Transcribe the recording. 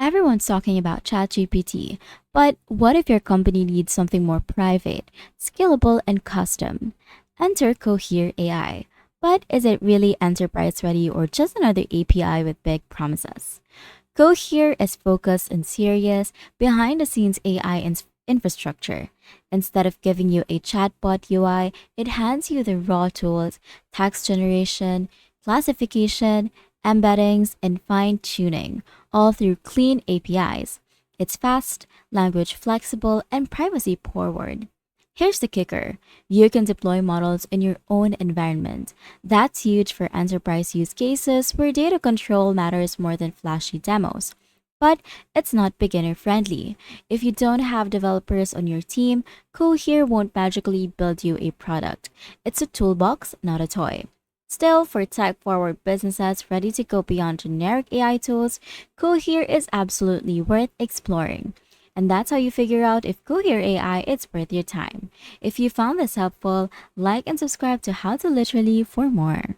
Everyone's talking about ChatGPT, but what if your company needs something more private, scalable, and custom? Enter Cohere AI. But is it really enterprise ready or just another API with big promises? Cohere is focused on serious, behind the scenes AI infrastructure. Instead of giving you a chatbot UI, it hands you the raw tools, text generation, classification, embeddings, and fine tuning, all through clean APIs. It's fast, language flexible, and privacy forward. Here's the kicker: you can deploy models in your own environment. That's huge for enterprise use cases where data control matters more than flashy demos. But it's not beginner friendly. If you don't have developers on your team, Cohere won't magically build you a product. It's a toolbox, not a toy. Still, for tech forward businesses ready to go beyond generic AI tools, Cohere is absolutely worth exploring. And that's how you figure out if Cohere AI is worth your time. If you found this helpful, like and subscribe to How to Literally for more.